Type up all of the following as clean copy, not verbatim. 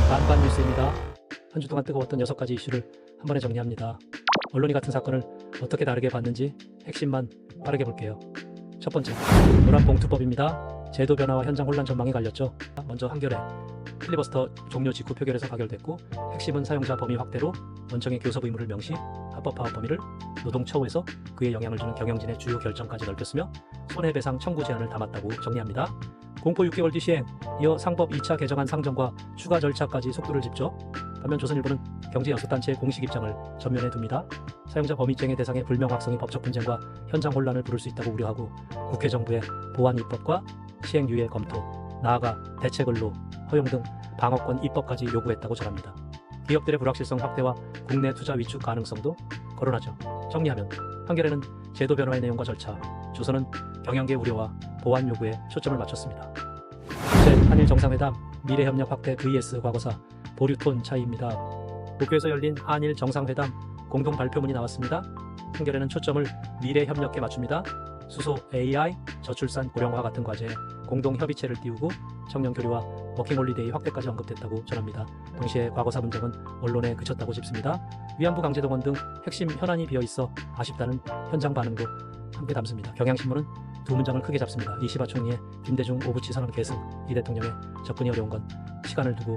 반반 뉴스입니다. 한 주 동안 뜨거웠던 6가지 이슈를 한 번에 정리합니다. 언론이 같은 사건을 어떻게 다르게 봤는지 핵심만 빠르게 볼게요. 첫 번째, 노란봉투법입니다. 제도 변화와 현장 혼란 전망이 갈렸죠. 먼저 한겨레, 필리버스터 종료 직후 표결에서 가결됐고, 핵심은 사용자 범위 확대로 원청의 교섭 의무를 명시, 합법 파업 범위를 노동처우에서 그에 영향을 주는 경영진의 주요 결정까지 넓혔으며 손해배상 청구 제한을 담았다고 정리합니다. 공포 6개월 뒤 시행, 이어 상법 2차 개정안 상정과 추가 절차까지 속도를 짚죠. 반면 조선일보는 경제 6단체의 공식 입장을 전면에 둡니다. 사용자 범위쟁의 대상의 불명확성이 법적 분쟁과 현장 혼란을 부를 수 있다고 우려하고 국회 정부의 보완 입법과 시행 유예 검토, 나아가 대체근로 허용 등 방어권 입법까지 요구했다고 전합니다. 기업들의 불확실성 확대와 국내 투자 위축 가능성도 거론하죠. 정리하면 한겨레는 제도 변화의 내용과 절차, 조선은 경영계 우려와 보완 요구에 초점을 맞췄습니다. 둘째, 한일 정상회담, 미래협력 확대 vs 과거사, 보류 톤 차이입니다. 도쿄에서 열린 한일 정상회담 공동 발표문이 나왔습니다. 한겨레는 초점을 미래협력에 맞춥니다. 수소, AI, 저출산 고령화 같은 과제에 공동 협의체를 띄우고 청년 교류와 워킹홀리데이 확대까지 언급됐다고 전합니다. 동시에 과거사 문장은 언론에 그쳤다고 짚습니다. 위안부 강제동원 등 핵심 현안이 비어있어 아쉽다는 현장 반응도 함께 담습니다. 경향신문은 두 문장을 크게 잡습니다. 이시바 총리의 김대중 오부치 선언 계승, 이 대통령의 접근이 어려운 건 시간을 두고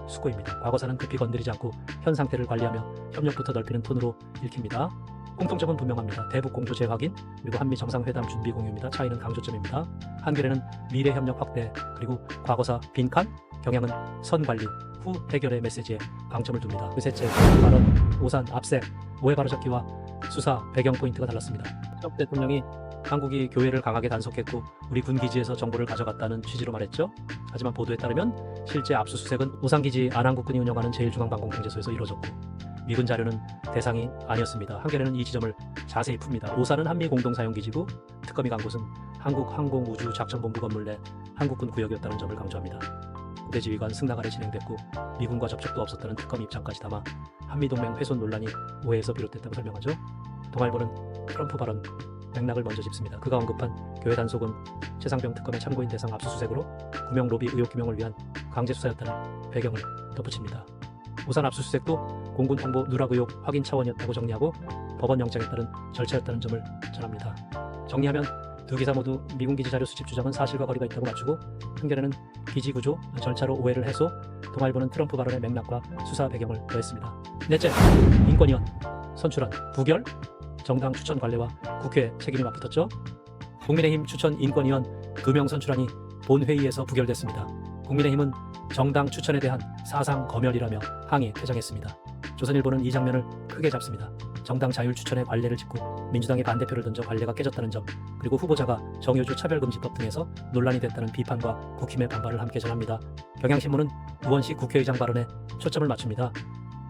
숙고입니다. 과거사는 급히 건드리지 않고 현 상태를 관리하며 협력부터 넓히는 톤으로 읽힙니다. 공통점은 분명합니다. 대북 공조 재확인, 그리고 한미 정상회담 준비 공유입니다. 차이는 강조점입니다. 한겨레는 미래 협력 확대, 그리고 과거사 빈칸, 경향은 선 관리, 후 해결의 메시지에 강점을 둡니다. 셋째, 발언, 오산, 압색, 오해 바로잡기와 수사 배경 포인트가 달랐습니다. 트럼프 대통령이 한국이 교회를 강하게 단속했고 우리 군 기지에서 정보를 가져갔다는 취지로 말했죠. 하지만 보도에 따르면 실제 압수수색은 오산기지 안항국군이 운영하는 제1중앙방공통제소에서 이루어졌고 미군 자료는 대상이 아니었습니다. 한겨레는 이 지점을 자세히 풉니다. 오산은 한미 공동사용기지고 특검이 간 곳은 한국항공우주작전본부 건물 내 한국군 구역이었다는 점을 강조합니다. 부대지휘관 승낙 아래 진행됐고 미군과 접촉도 없었다는 특검 입장까지 담아 한미동맹 훼손 논란이 오해에서 비롯됐다고 설명하죠. 동아일보는 트럼프 발언 맥락을 먼저 짚습니다. 그가 언급한 교회 단속은 최상병 특검의 참고인 대상 압수수색으로 구명 로비 의혹 규명을 위한 강제 수사였다는 배경을 덧붙입니다. 오산 압수수색도 공군 홍보 누락 의혹 확인 차원이었다고 정리하고 법원 영장에 따른 절차였다는 점을 전합니다. 정리하면 두 기사 모두 미군 기지 자료 수집 주장은 사실과 거리가 있다고 맞추고 한겨레는 기지 구조 절차로 오해를 해소, 동아일보는 트럼프 발언의 맥락과 수사 배경을 더했습니다. 넷째, 인권위원 선출안 부결, 정당 추천 관례와 국회 책임이 맞붙었죠. 국민의힘 추천 인권위원 2명 선출안이 본회의에서 부결됐습니다. 국민의힘은 정당 추천에 대한 사상 검열이라며 항의 퇴장했습니다. 조선일보는 이 장면을 크게 잡습니다. 정당 자율 추천에 관례를 짚고 민주당이 반대표를 던져 관례가 깨졌다는 점, 그리고 후보자가 정효주 차별금지법 등에서 논란이 됐다는 비판과 국힘의 반발을 함께 전합니다. 경향신문은 우원식 국회의장 발언에 초점을 맞춥니다.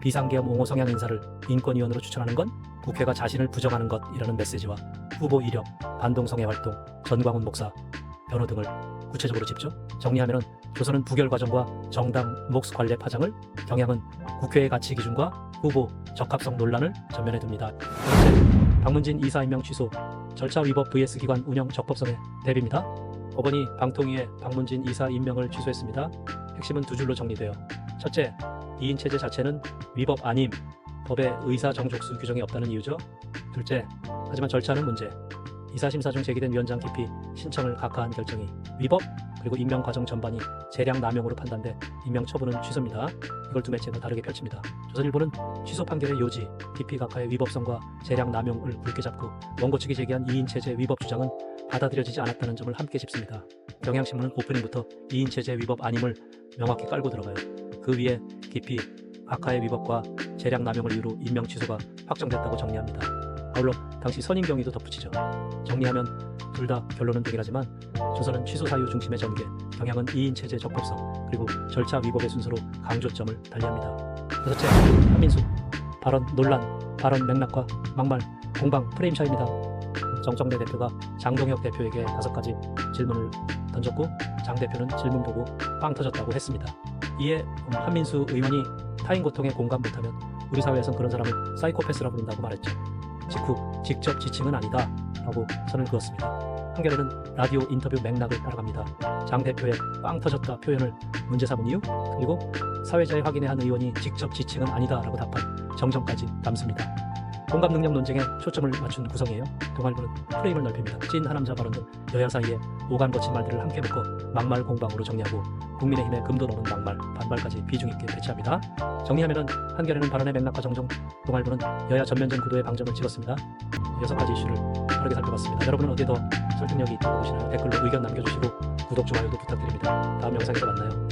비상계엄 옹호 성향 인사를 인권위원으로 추천하는 건 국회가 자신을 부정하는 것이라는 메시지와 후보 이력, 반동성애 활동, 전광훈 목사, 변호 등을 구체적으로 짚죠. 정리하면 조선은 부결 과정과 정당 몫 관례 파장을, 경향은 국회의 가치 기준과 후보 적합성 논란을 전면에 둡니다. 번째, 박문진 이사 임명 취소, 절차 위법 vs 기관 운영 적법성에 대비입니다. 법원이 방통위에 박문진 이사 임명을 취소했습니다. 핵심은 두 줄로 정리돼요. 첫째, 2인 체제 자체는 위법 아님, 법에 의사 정족수 규정이 없다는 이유죠. 둘째, 하지만 절차는 문제. 이사 심사 중 제기된 위원장 기피 신청을 각하한 결정이 위법, 그리고 임명 과정 전반이 재량 남용으로 판단돼 임명 처분은 취소입니다. 이걸 두 매체가 다르게 펼칩니다. 조선일보는 취소 판결의 요지, 기피 각하의 위법성과 재량 남용을 굵게 잡고 원고 측이 제기한 2인 체제 위법 주장은 받아들여지지 않았다는 점을 함께 짚습니다. 경향신문은 오프닝부터 2인 체제 위법 아님을 명확히 깔고 들어가요. 그 위에 기피 각하의 위법과 재량 남용을 이유로 임명 취소가 확정됐다고 정리합니다. 아울러 당시 선임 경위도 덧붙이죠. 정리하면 둘 다 결론은 동일하지만 조선은 취소 사유 중심의 전개, 경향은 2인 체제 적법성, 그리고 절차 위법의 순서로 강조점을 달리합니다. 여섯째, 한민수 발언 논란, 발언 맥락과 막말, 공방 프레임 차이입니다. 정청래 대표가 장동혁 대표에게 5가지 질문을 던졌고 장 대표는 질문 보고 빵 터졌다고 했습니다. 이에 한민수 의원이 타인 고통에 공감 못하면 우리 사회에선 그런 사람을 사이코패스라 부른다고 말했죠. 직후 직접 지칭은 아니다 라고 선을 그었습니다. 한겨레는 라디오 인터뷰 맥락을 따라갑니다. 장 대표의 빵 터졌다 표현을 문제 삼은 이유, 그리고 사회자의 확인에 한 의원이 직접 지칭은 아니다라고 답한 정정까지 남습니다. 공감 능력 논쟁에 초점을 맞춘 구성이에요. 동아일보는 프레임을 넓힙니다. 찐 하남자 발언 등 여야 사이에 오간 거친 말들을 함께 묶어 막말 공방으로 정리하고 국민의힘의 금도 노는 막말, 반발까지 비중 있게 배치합니다. 정리하면은 한겨레는 발언의 맥락과 정정, 동아일보는 여야 전면전 구도의 방점을 찍었습니다. 6가지 이슈를 빠르게 살펴봤습니다. 여러분은 어디에 더 설득력이 있다고 보시나요? 댓글로 의견 남겨주시고 구독, 좋아요도 부탁드립니다. 다음 영상에서 만나요.